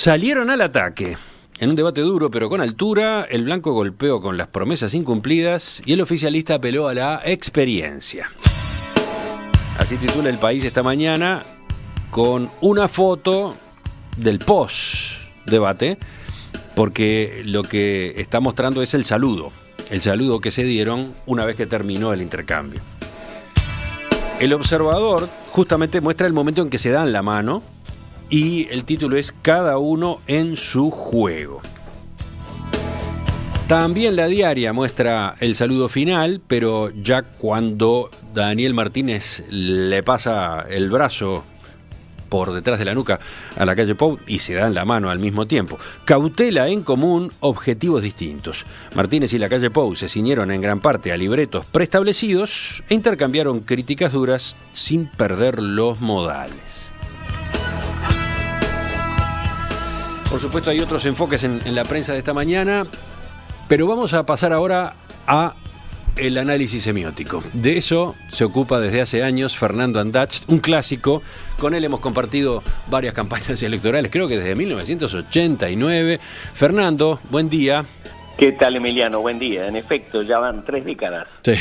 Salieron al ataque. En un debate duro pero con altura, el blanco golpeó con las promesas incumplidas y el oficialista apeló a la experiencia. Así titula El País esta mañana, con una foto del post-debate, porque lo que está mostrando es el saludo que se dieron una vez que terminó el intercambio. El Observador justamente muestra el momento en que se dan la mano y el título es Cada uno en su juego. También La Diaria muestra el saludo final, pero ya cuando Daniel Martínez le pasa el brazo por detrás de la nuca a la calle Pou y se dan la mano al mismo tiempo. Cautela en común, objetivos distintos. Martínez y la calle Pou se ciñeron en gran parte a libretos preestablecidos e intercambiaron críticas duras sin perder los modales. Por supuesto hay otros enfoques en la prensa de esta mañana, pero vamos a pasar ahora a el análisis semiótico. De eso se ocupa desde hace años Fernando Andach, un clásico. Con él hemos compartido varias campañas electorales, creo que desde 1989. Fernando, buen día. ¿Qué tal, Emiliano? Buen día. En efecto, ya van 3 décadas. Sí.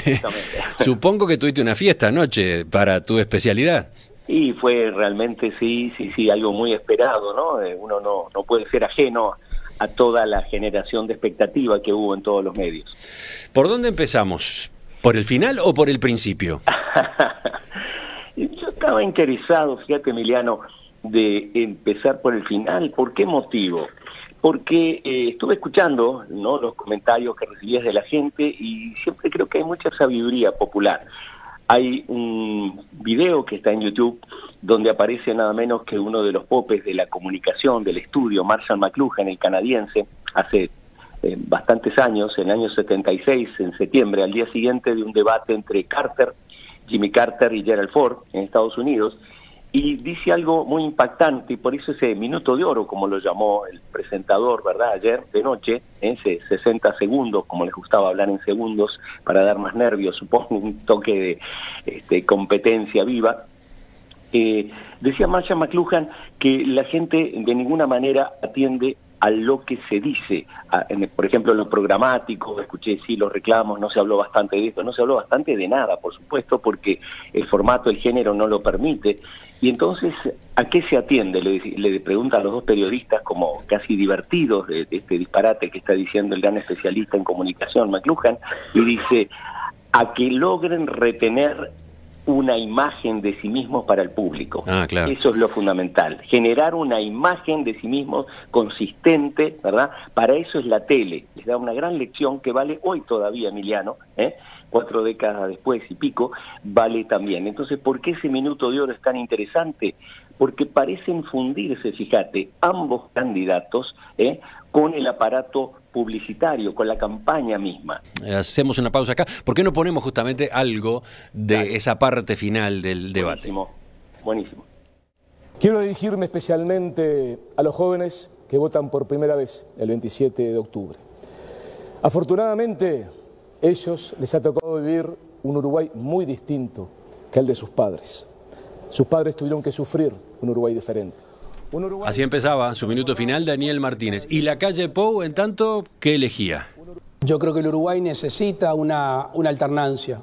Supongo que tuviste una fiesta anoche para tu especialidad. Y fue realmente, sí, algo muy esperado, ¿no? Uno no puede ser ajeno a toda la generación de expectativa que hubo en todos los medios. ¿Por dónde empezamos? ¿Por el final o por el principio? Yo estaba interesado, fíjate, Emiliano, de empezar por el final. ¿Por qué motivo? Porque estuve escuchando, ¿no?, los comentarios que recibías de la gente y siempre creo que hay mucha sabiduría popular. Hay un video que está en YouTube donde aparece nada menos que uno de los popes de la comunicación, del estudio, Marshall McLuhan, el canadiense, hace bastantes años, en el año 76, en septiembre, al día siguiente de un debate entre Jimmy Carter y Gerald Ford en Estados Unidos, y dice algo muy impactante, y por eso ese minuto de oro, como lo llamó el presentador, ¿verdad?, ayer de noche, ese 60 segundos, como les gustaba hablar en segundos, para dar más nervios, supongo, un toque de competencia viva. Decía Marshall McLuhan que la gente de ninguna manera atiende a lo que se dice, por ejemplo, en lo programático, escuché, sí, los reclamos, no se habló bastante de esto, no se habló bastante de nada, por supuesto, porque el formato, el género no lo permite, y entonces, ¿a qué se atiende? Le preguntan a los dos periodistas, como casi divertidos de este disparate que está diciendo el gran especialista en comunicación, McLuhan, y dice, a que logren retener una imagen de sí mismos para el público. Claro. Eso es lo fundamental, generar una imagen de sí mismos consistente, ¿verdad? Para eso es la tele, les da una gran lección que vale hoy todavía, Emiliano, 4 décadas después y pico, vale también. Entonces, ¿por qué ese minuto de oro es tan interesante? Porque parecen fundirse, fíjate, ambos candidatos, con el aparato publicitario, con la campaña misma. Hacemos una pausa acá. ¿Por qué no ponemos justamente algo de esa parte final del debate? Buenísimo. Quiero dirigirme especialmente a los jóvenes que votan por primera vez el 27 de octubre. Afortunadamente, ellos les ha tocado vivir un Uruguay muy distinto que el de sus padres. Sus padres tuvieron que sufrir un Uruguay diferente. Así empezaba su minuto final Daniel Martínez. ¿Y la calle Pou, en tanto, qué elegía? Yo creo que el Uruguay necesita una alternancia.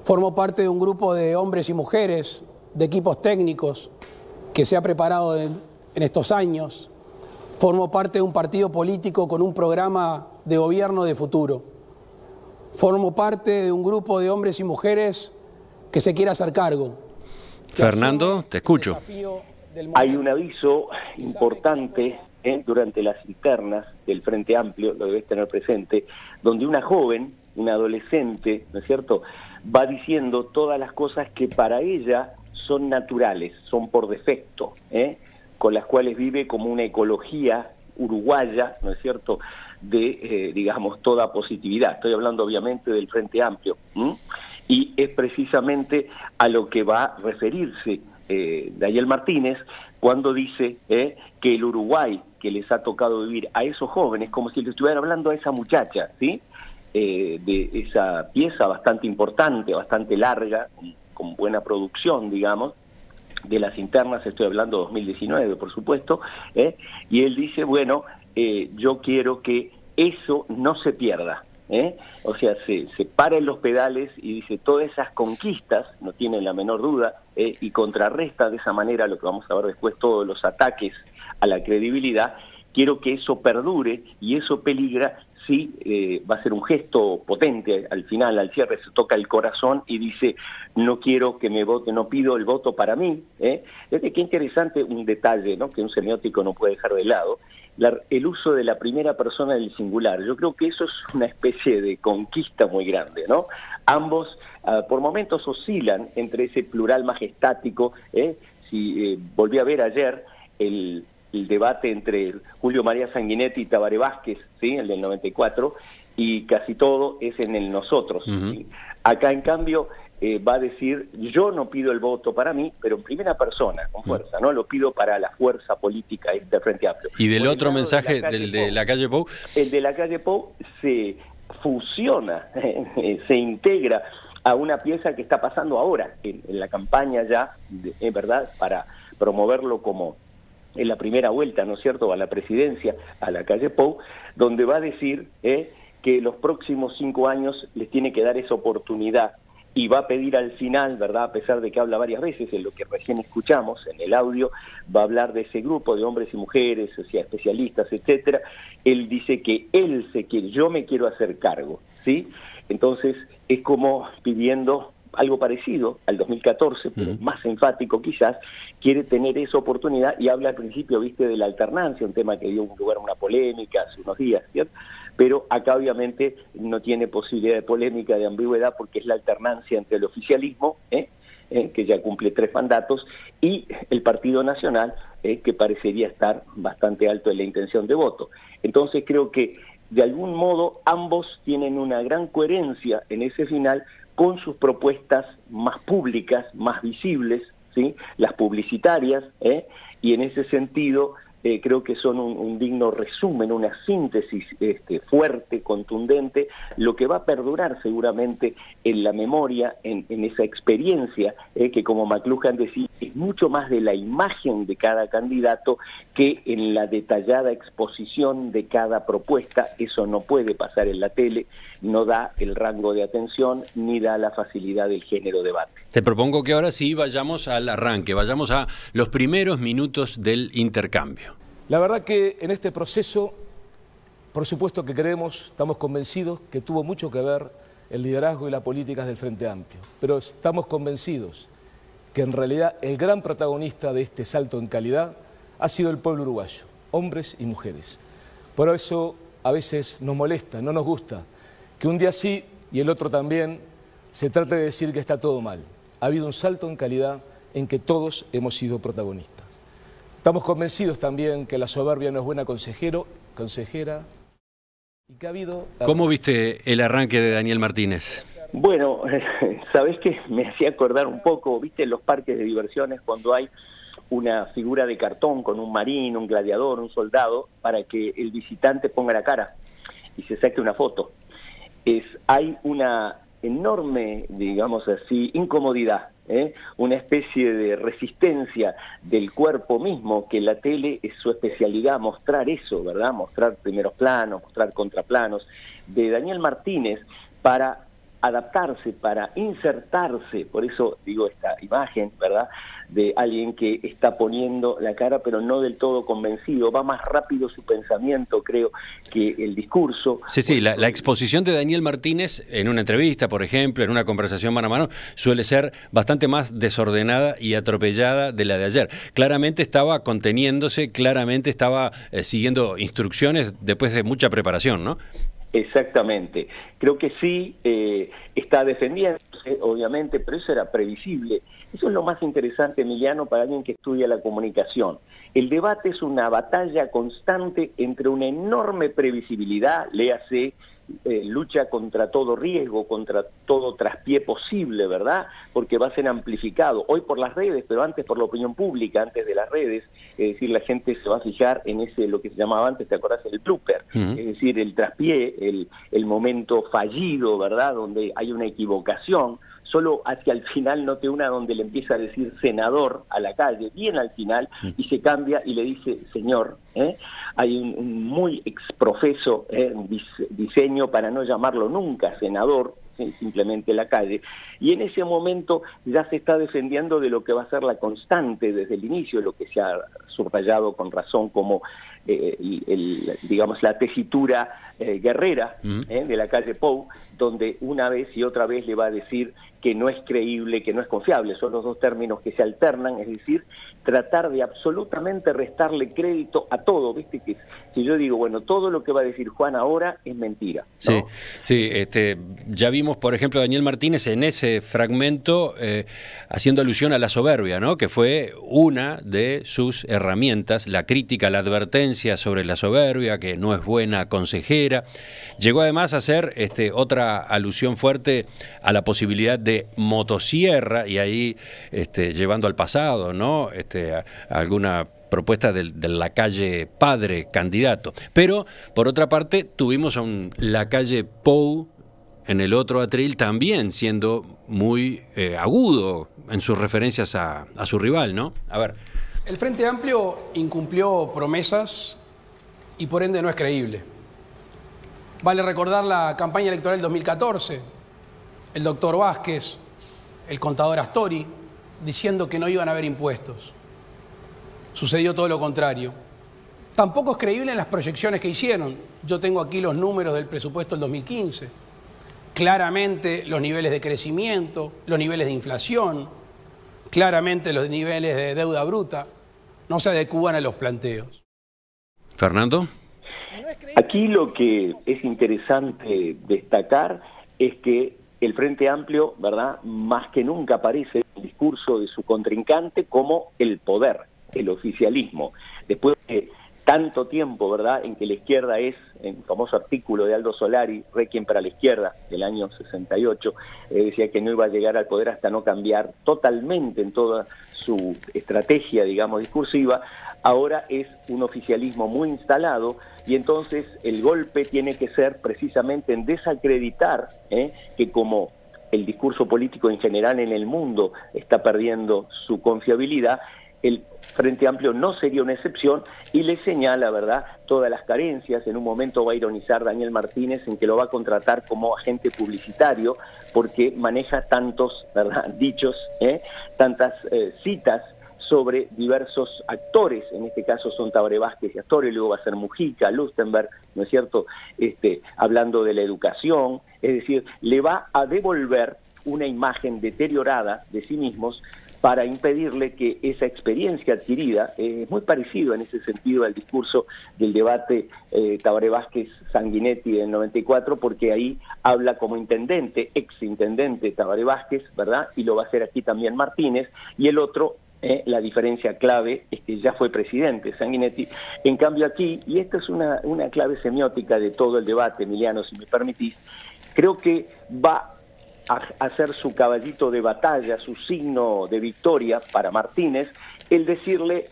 Formo parte de un grupo de hombres y mujeres, de equipos técnicos, que se ha preparado en estos años. Formo parte de un partido político con un programa de gobierno de futuro. Formo parte de un grupo de hombres y mujeres que se quiere hacer cargo. Fernando, te escucho. Hay un aviso importante durante las internas del Frente Amplio, lo debes tener presente, donde una joven, una adolescente, ¿no es cierto?, va diciendo todas las cosas que para ella son naturales, son por defecto, con las cuales vive como una ecología uruguaya, ¿no es cierto?, de, digamos, toda positividad. Estoy hablando obviamente del Frente Amplio, y es precisamente a lo que va a referirse Daniel Martínez cuando dice que el Uruguay que les ha tocado vivir a esos jóvenes, como si le estuviera hablando a esa muchacha, ¿sí?, de esa pieza bastante importante, bastante larga, con buena producción, digamos, de las internas, estoy hablando de 2019, por supuesto, y él dice, bueno, yo quiero que eso no se pierda. O sea, se para en los pedales y dice todas esas conquistas, no tienen la menor duda, y contrarresta de esa manera lo que vamos a ver después, todos los ataques a la credibilidad. Quiero que eso perdure y eso peligra si va a ser un gesto potente al final, al cierre, se toca el corazón y dice, no quiero que me vote, no pido el voto para mí. Qué interesante un detalle, ¿no?, que un semiótico no puede dejar de lado, el uso de la primera persona del singular. Yo creo que eso es una especie de conquista muy grande, ¿no? Ambos por momentos oscilan entre ese plural majestático. Si volví a ver ayer el debate entre Julio María Sanguinetti y Tabaré Vázquez, ¿sí?, el del 94, y casi todo es en el nosotros. ¿Sí? Acá, en cambio, va a decir, yo no pido el voto para mí, pero en primera persona, con fuerza, ¿no? Lo pido para la fuerza política del Frente Amplio. Y del otro mensaje, del de la calle Pou. El de la calle Pou se fusiona, se integra a una pieza que está pasando ahora, en la campaña ya, ¿verdad?, para promoverlo como en la primera vuelta, ¿no es cierto?, a la presidencia, a la calle Pou, donde va a decir que los próximos 5 años les tiene que dar esa oportunidad y va a pedir al final, ¿verdad?, a pesar de que habla varias veces, en lo que recién escuchamos, en el audio, va a hablar de ese grupo de hombres y mujeres, o sea, especialistas, etcétera. Él dice que él se quiere, yo me quiero hacer cargo, ¿sí? Entonces, es como pidiendo algo parecido al 2014, pero más enfático quizás, quiere tener esa oportunidad y habla al principio, viste, de la alternancia, un tema que dio lugar a una polémica hace unos días, ¿cierto? Pero acá obviamente no tiene posibilidad de polémica, de ambigüedad, porque es la alternancia entre el oficialismo, que ya cumple 3 mandatos, y el Partido Nacional, que parecería estar bastante alto en la intención de voto. Entonces creo que de algún modo ambos tienen una gran coherencia en ese final, con sus propuestas más públicas, más visibles, ¿sí?, las publicitarias, y en ese sentido creo que son un digno resumen, una síntesis fuerte, contundente, lo que va a perdurar seguramente en la memoria, en esa experiencia, que como McLuhan decía, es mucho más de la imagen de cada candidato que en la detallada exposición de cada propuesta. Eso no puede pasar en la tele, no da el rango de atención ni da la facilidad del género debate. Te propongo que ahora sí vayamos al arranque, vayamos a los primeros minutos del intercambio. La verdad que en este proceso, por supuesto que creemos, estamos convencidos que tuvo mucho que ver el liderazgo y las políticas del Frente Amplio, pero estamos convencidos que en realidad el gran protagonista de este salto en calidad ha sido el pueblo uruguayo, hombres y mujeres. Por eso a veces nos molesta, no nos gusta, que un día sí y el otro también se trate de decir que está todo mal. Ha habido un salto en calidad en que todos hemos sido protagonistas. Estamos convencidos también que la soberbia no es buena consejera, y que ha habido... ¿Cómo viste el arranque de Daniel Martínez? Bueno, ¿sabés qué? Me hacía acordar un poco, ¿viste?, en los parques de diversiones cuando hay una figura de cartón con un marino, un gladiador, un soldado, para que el visitante ponga la cara y se saque una foto. Hay una enorme, digamos así, incomodidad, una especie de resistencia del cuerpo mismo, que la tele es su especialidad, mostrar eso, ¿verdad? Mostrar primeros planos, mostrar contraplanos, de Daniel Martínez para adaptarse, para insertarse, por eso digo esta imagen, ¿verdad?, de alguien que está poniendo la cara pero no del todo convencido, va más rápido su pensamiento, creo, que el discurso. Sí, la exposición de Daniel Martínez en una entrevista, por ejemplo, en una conversación mano a mano, suele ser bastante más desordenada y atropellada de la de ayer. Claramente estaba conteniéndose, claramente estaba siguiendo instrucciones después de mucha preparación, ¿no? Exactamente. Creo que sí, está defendiéndose, obviamente, pero eso era previsible. Eso es lo más interesante, Emiliano, para alguien que estudia la comunicación. El debate es una batalla constante entre una enorme previsibilidad, léase, lucha contra todo riesgo, contra todo traspié posible, ¿verdad? Porque va a ser amplificado, hoy por las redes, pero antes por la opinión pública, antes de las redes, es decir, la gente se va a fijar en ese, lo que se llamaba antes, ¿te acordás?, el blooper, es decir, el traspié, el momento fallido, ¿verdad?, donde hay una equivocación, solo hacia el final noté una donde le empieza a decir senador a la calle, bien al final, y se cambia y le dice señor. Hay un muy exprofeso diseño para no llamarlo nunca senador, simplemente la calle, y en ese momento ya se está defendiendo de lo que va a ser la constante desde el inicio, lo que se ha subrayado con razón como digamos la tesitura guerrera de la calle Pou, donde una vez y otra vez le va a decir que no es creíble, que no es confiable. Son los dos términos que se alternan, es decir, tratar de absolutamente restarle crédito a todo. Viste que si yo digo, bueno, todo lo que va a decir Juan ahora es mentira, ¿no? Sí, ya vimos, por ejemplo, a Daniel Martínez en ese fragmento haciendo alusión a la soberbia, ¿no? Que fue una de sus herramientas, la crítica, la advertencia sobre la soberbia, que no es buena consejera. Llegó además a hacer otra alusión fuerte a la posibilidad de motosierra, y ahí llevando al pasado, ¿no? A alguna propuesta de Lacalle padre candidato. Pero, por otra parte, tuvimos a un Lacalle Pou en el otro atril también siendo muy agudo en sus referencias a su rival, ¿no? A ver. El Frente Amplio incumplió promesas y por ende no es creíble. Vale recordar la campaña electoral del 2014, el doctor Vázquez, el contador Astori, diciendo que no iban a haber impuestos. Sucedió todo lo contrario. Tampoco es creíble en las proyecciones que hicieron. Yo tengo aquí los números del presupuesto del 2015. Claramente los niveles de crecimiento, los niveles de inflación, claramente los niveles de deuda bruta no se adecúan a los planteos. Fernando. Aquí lo que es interesante destacar es que el Frente Amplio, ¿verdad?, más que nunca aparece en el discurso de su contrincante como el poder, el oficialismo. Después de tanto tiempo, ¿verdad?, en que la izquierda es, en el famoso artículo de Aldo Solari, Requiem para la izquierda, del año 68, decía que no iba a llegar al poder hasta no cambiar totalmente en toda su estrategia, digamos, discursiva. Ahora es un oficialismo muy instalado, y entonces el golpe tiene que ser precisamente en desacreditar que como el discurso político en general en el mundo está perdiendo su confiabilidad, el Frente Amplio no sería una excepción, y le señala, ¿verdad?, todas las carencias. En un momento va a ironizar Daniel Martínez en que lo va a contratar como agente publicitario porque maneja tantos, ¿verdad?, dichos, tantas citas sobre diversos actores. En este caso son Tabaré Vázquez y Astori, luego va a ser Mujica, Lustenberg, ¿no es cierto?, hablando de la educación. Es decir, le va a devolver una imagen deteriorada de sí mismos para impedirle que esa experiencia adquirida, es muy parecido en ese sentido al discurso del debate Tabaré Vázquez-Sanguinetti del 94, porque ahí habla como intendente, ex-intendente Tabaré Vázquez, ¿verdad?, y lo va a hacer aquí también Martínez, y el otro, la diferencia clave es que ya fue presidente, Sanguinetti. En cambio aquí, y esta es una clave semiótica de todo el debate, Emiliano, si me permitís, creo que va a hacer su caballito de batalla, su signo de victoria para Martínez, el decirle,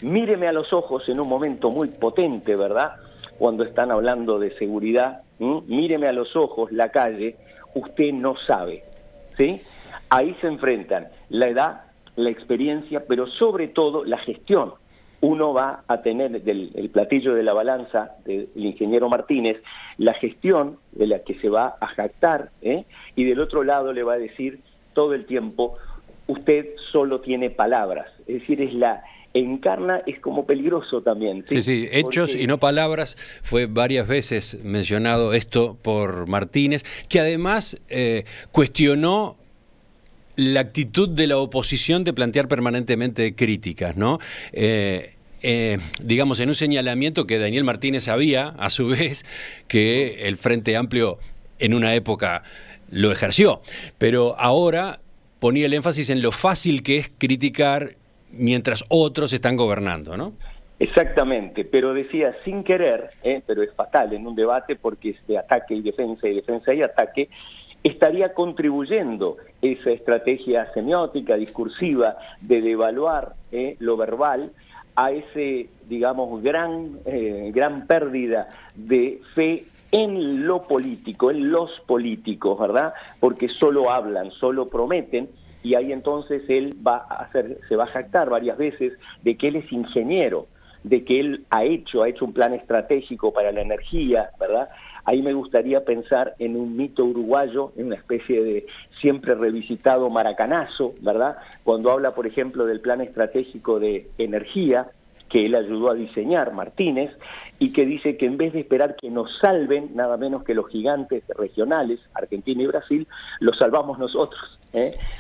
míreme a los ojos en un momento muy potente, ¿verdad?, cuando están hablando de seguridad, míreme a los ojos, la calle, usted no sabe, ¿sí? Ahí se enfrentan la edad, la experiencia, pero sobre todo la gestión. Uno va a tener el platillo de la balanza del ingeniero Martínez, la gestión de la que se va a jactar, y del otro lado le va a decir todo el tiempo, usted solo tiene palabras. Es decir, es como peligroso también. Sí, hechos porque... y no palabras. Fue varias veces mencionado esto por Martínez, que además cuestionó la actitud de la oposición de plantear permanentemente críticas, ¿no? Digamos, en un señalamiento que Daniel Martínez sabía, a su vez, que el Frente Amplio en una época lo ejerció, pero ahora ponía el énfasis en lo fácil que es criticar mientras otros están gobernando, ¿no? Exactamente, pero decía sin querer, pero es fatal en un debate porque es de ataque y defensa y ataque, estaría contribuyendo esa estrategia semiótica, discursiva, de devaluar lo verbal a ese, digamos, gran pérdida de fe en lo político, en los políticos, ¿verdad? Porque solo hablan, solo prometen, y ahí entonces él se va a jactar varias veces de que él es ingeniero, de que él ha hecho un plan estratégico para la energía, ¿verdad? Ahí me gustaría pensar en un mito uruguayo, en una especie de siempre revisitado maracanazo, ¿verdad? Cuando habla, por ejemplo, del plan estratégico de energía, que él ayudó a diseñar, Martínez, y que dice que en vez de esperar que nos salven, nada menos que los gigantes regionales, Argentina y Brasil, los salvamos nosotros,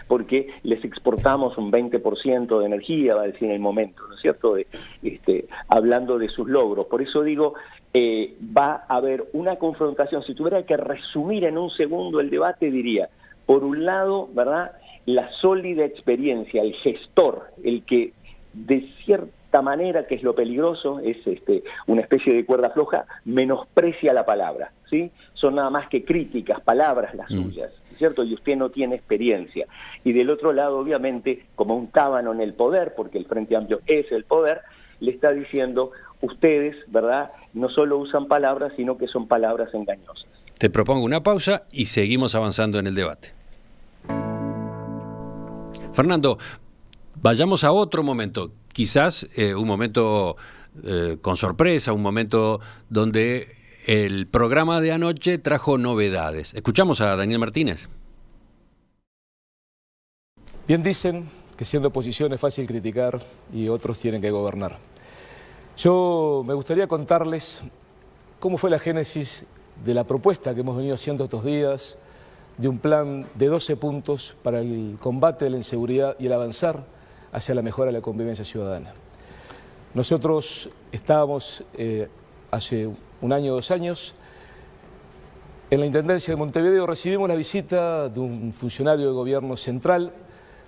porque les exportamos un 20% de energía, va a decir en el momento, ¿no es cierto?, hablando de sus logros. Por eso digo, va a haber una confrontación. Si tuviera que resumir en un segundo el debate, diría, por un lado, ¿verdad?, la sólida experiencia, el gestor, el que de cierta manera, que es lo peligroso, es una especie de cuerda floja, menosprecia la palabra, ¿sí? Son nada más que críticas, palabras las suyas, ¿cierto? Y usted no tiene experiencia. Y del otro lado, obviamente, como un tábano en el poder, porque el Frente Amplio es el poder, le está diciendo, ustedes, ¿verdad?, no solo usan palabras, sino que son palabras engañosas. Te propongo una pausa y seguimos avanzando en el debate. Fernando, vayamos a otro momento, quizás un momento con sorpresa, un momento donde el programa de anoche trajo novedades. Escuchamos a Daniel Martínez. Bien dicen que siendo oposición es fácil criticar y otros tienen que gobernar. Yo me gustaría contarles cómo fue la génesis de la propuesta que hemos venido haciendo estos días de un plan de 12 puntos para el combate de la inseguridad y el avanzar hacia la mejora de la convivencia ciudadana. Nosotros estábamos hace un año, 2 años, en la Intendencia de Montevideo, recibimos la visita de un funcionario de gobierno central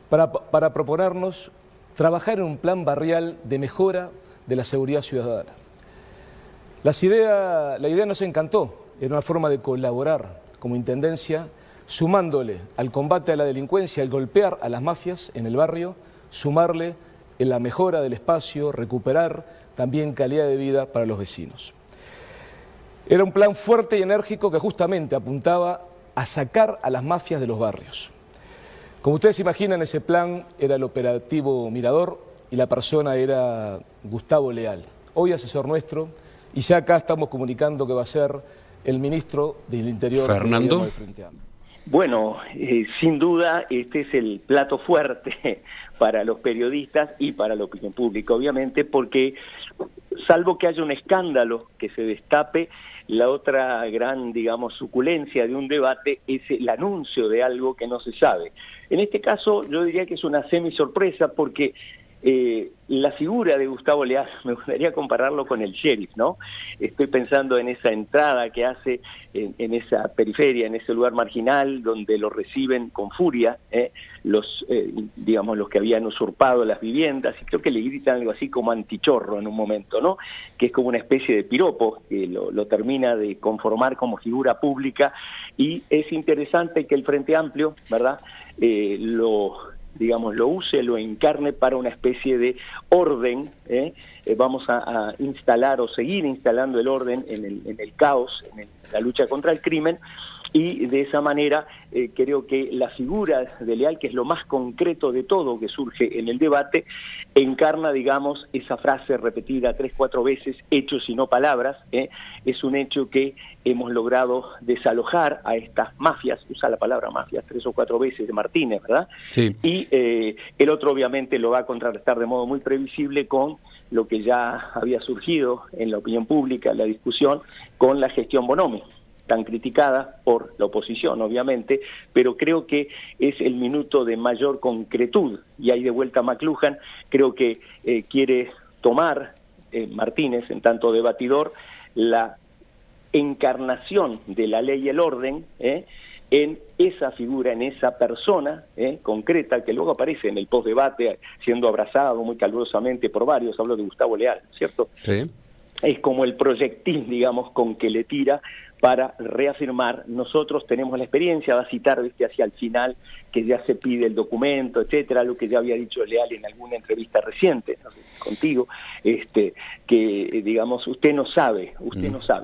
para proponernos trabajar en un plan barrial de mejora de la seguridad ciudadana. La idea nos encantó, era una forma de colaborar como Intendencia, sumándole al combate a la delincuencia, al golpear a las mafias en el barrio, sumarle en la mejora del espacio, recuperar también calidad de vida para los vecinos. Era un plan fuerte y enérgico que justamente apuntaba a sacar a las mafias de los barrios. Como ustedes imaginan, ese plan era el operativo Mirador y la persona era Gustavo Leal, hoy asesor nuestro, y ya acá estamos comunicando que va a ser el ministro del Interior. Fernando. Del Frente Amplio. Bueno, sin duda este es el plato fuerte para los periodistas y para la opinión pública, obviamente, porque salvo que haya un escándalo que se destape, la otra gran, digamos, suculencia de un debate es el anuncio de algo que no se sabe. En este caso yo diría que es una semi-sorpresa porque la figura de Gustavo Leal, me gustaría compararlo con el sheriff, ¿no? Estoy pensando en esa entrada que hace en esa periferia, en ese lugar marginal, donde lo reciben con furia, los que habían usurpado las viviendas, y creo que le gritan algo así como antichorro en un momento, ¿no? Que es como una especie de piropo, que lo termina de conformar como figura pública, y es interesante que el Frente Amplio, ¿verdad?, lo use, lo encarne para una especie de orden, vamos a instalar o seguir instalando el orden en el caos, en la lucha contra el crimen, y de esa manera creo que la figura de Leal, que es lo más concreto de todo que surge en el debate, encarna, digamos, esa frase repetida 3-4 veces, hechos y no palabras, es un hecho que hemos logrado desalojar a estas mafias, usa la palabra mafias 3 o 4 veces de Martínez, ¿verdad? Sí. Y el otro obviamente lo va a contrarrestar de modo muy previsible con lo que ya había surgido en la opinión pública, en la discusión, con la gestión Bonomi, tan criticada por la oposición, obviamente, pero creo que es el minuto de mayor concretud, y ahí de vuelta McLuhan, creo que quiere tomar Martínez, en tanto debatidor, la encarnación de la ley y el orden, en esa figura, en esa persona concreta, que luego aparece en el postdebate, siendo abrazado muy calurosamente por varios, hablo de Gustavo Leal, ¿cierto? Sí. Es como el proyectil, digamos, con que le tira para reafirmar, nosotros tenemos la experiencia, va a citar, ¿viste?, hacia el final, que ya se pide el documento, etcétera, lo que ya había dicho Leal en alguna entrevista reciente, no sé, contigo, que digamos, usted no sabe,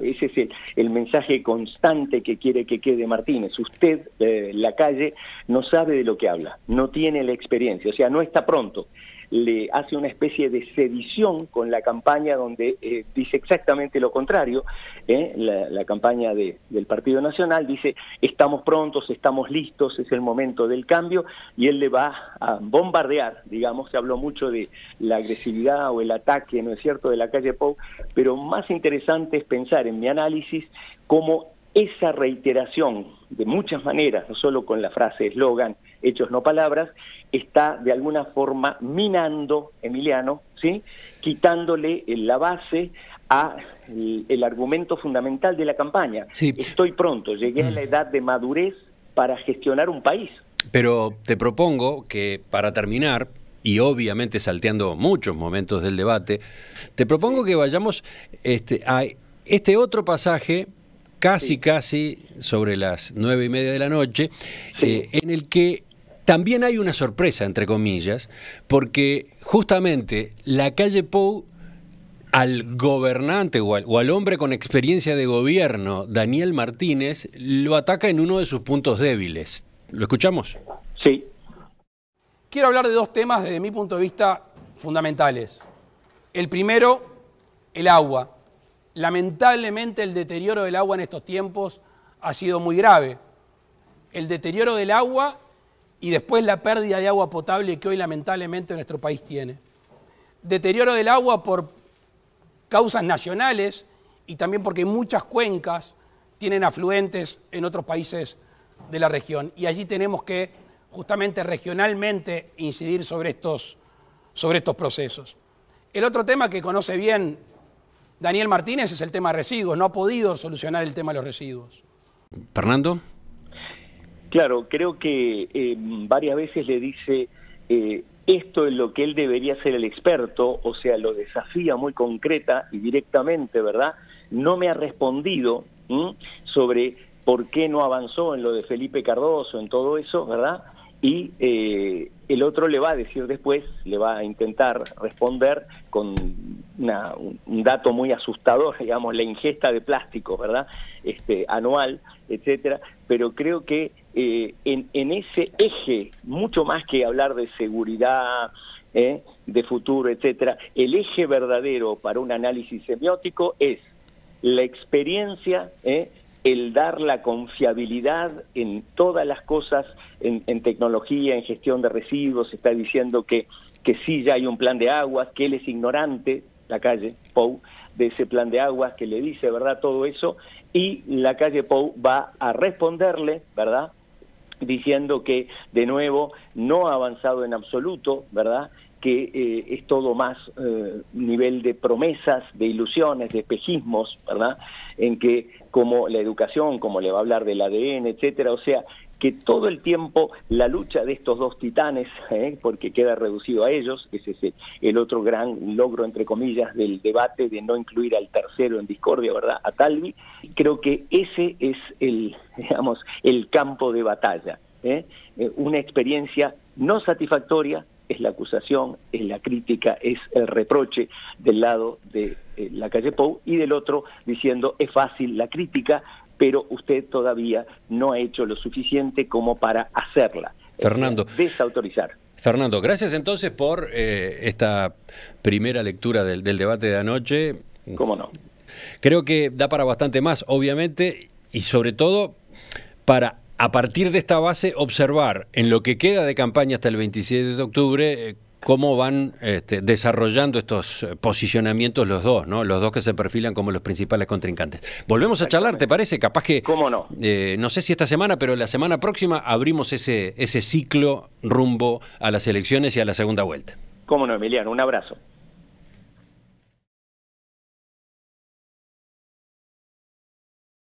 ese es el mensaje constante que quiere que quede Martínez. Usted, Lacalle, no sabe de lo que habla, no tiene la experiencia, o sea, no está pronto. Le hace una especie de sedición con la campaña donde dice exactamente lo contrario. La campaña del Partido Nacional dice: estamos prontos, estamos listos, es el momento del cambio, y él le va a bombardear, digamos. Se habló mucho de la agresividad o el ataque, ¿no es cierto?, de Lacalle Pou, pero más interesante es pensar en mi análisis cómo esa reiteración de muchas maneras, no solo con la frase eslogan, hechos no palabras, está de alguna forma minando, Emiliano, ¿sí?, quitándole la base a el argumento fundamental de la campaña. Sí. Estoy pronto, llegué a la edad de madurez para gestionar un país. Pero te propongo que, para terminar, y obviamente salteando muchos momentos del debate, te propongo que vayamos a este otro pasaje casi sobre las 9:30 de la noche, en el que también hay una sorpresa, entre comillas, porque justamente Lacalle Pou, al gobernante o al hombre con experiencia de gobierno, Daniel Martínez, lo ataca en uno de sus puntos débiles. ¿Lo escuchamos? Sí. Quiero hablar de dos temas desde mi punto de vista fundamentales. El primero, el agua. Lamentablemente el deterioro del agua en estos tiempos ha sido muy grave. El deterioro del agua y después la pérdida de agua potable que hoy lamentablemente nuestro país tiene. Deterioro del agua por causas nacionales y también porque muchas cuencas tienen afluentes en otros países de la región. Y allí tenemos que justamente regionalmente incidir sobre estos procesos. El otro tema que conoce bien Daniel Martínez es el tema de residuos. No ha podido solucionar el tema de los residuos. Fernando. Claro, creo que varias veces le dice esto es lo que él debería ser el experto, o sea, lo desafía muy concreta y directamente, ¿verdad? No me ha respondido sobre por qué no avanzó en lo de Felipe Cardoso, en todo eso, ¿verdad? Y el otro le va a decir después, le va a intentar responder con un dato muy asustador, digamos, la ingesta de plástico, ¿verdad? Anual, etcétera. Pero creo que en ese eje, mucho más que hablar de seguridad, de futuro, etcétera, el eje verdadero para un análisis semiótico es la experiencia, el dar la confiabilidad en todas las cosas, en tecnología, en gestión de residuos. Está diciendo que sí ya hay un plan de aguas, que él es ignorante, Lacalle Pou, de ese plan de aguas, que le dice, ¿verdad?, todo eso, y Lacalle Pou va a responderle, ¿verdad?, diciendo que, de nuevo, no ha avanzado en absoluto, ¿verdad?, que es todo más nivel de promesas, de ilusiones, de espejismos, ¿verdad?, en que como la educación, como le va a hablar del ADN, etcétera, o sea, que todo el tiempo la lucha de estos dos titanes, porque queda reducido a ellos, ese es el otro gran logro, entre comillas, del debate, de no incluir al tercero en discordia, ¿verdad?, a Talvi. Creo que ese es el campo de batalla, una experiencia no satisfactoria. Es la acusación, es la crítica, es el reproche del lado de Lacalle Pou, y del otro diciendo es fácil la crítica, pero usted todavía no ha hecho lo suficiente como para hacerla. Fernando. Desautorizar. Fernando, gracias entonces por esta primera lectura del debate de anoche. ¿Cómo no? Creo que da para bastante más, obviamente, y sobre todo para, a partir de esta base, observar en lo que queda de campaña hasta el 27 de octubre cómo van desarrollando estos posicionamientos los dos, ¿no? Los dos que se perfilan como los principales contrincantes. Volvemos a charlar, ¿te parece? Capaz que, ¿cómo no? No sé si esta semana, pero la semana próxima abrimos ese ciclo rumbo a las elecciones y a la segunda vuelta. ¿Cómo no, Emiliano? Un abrazo.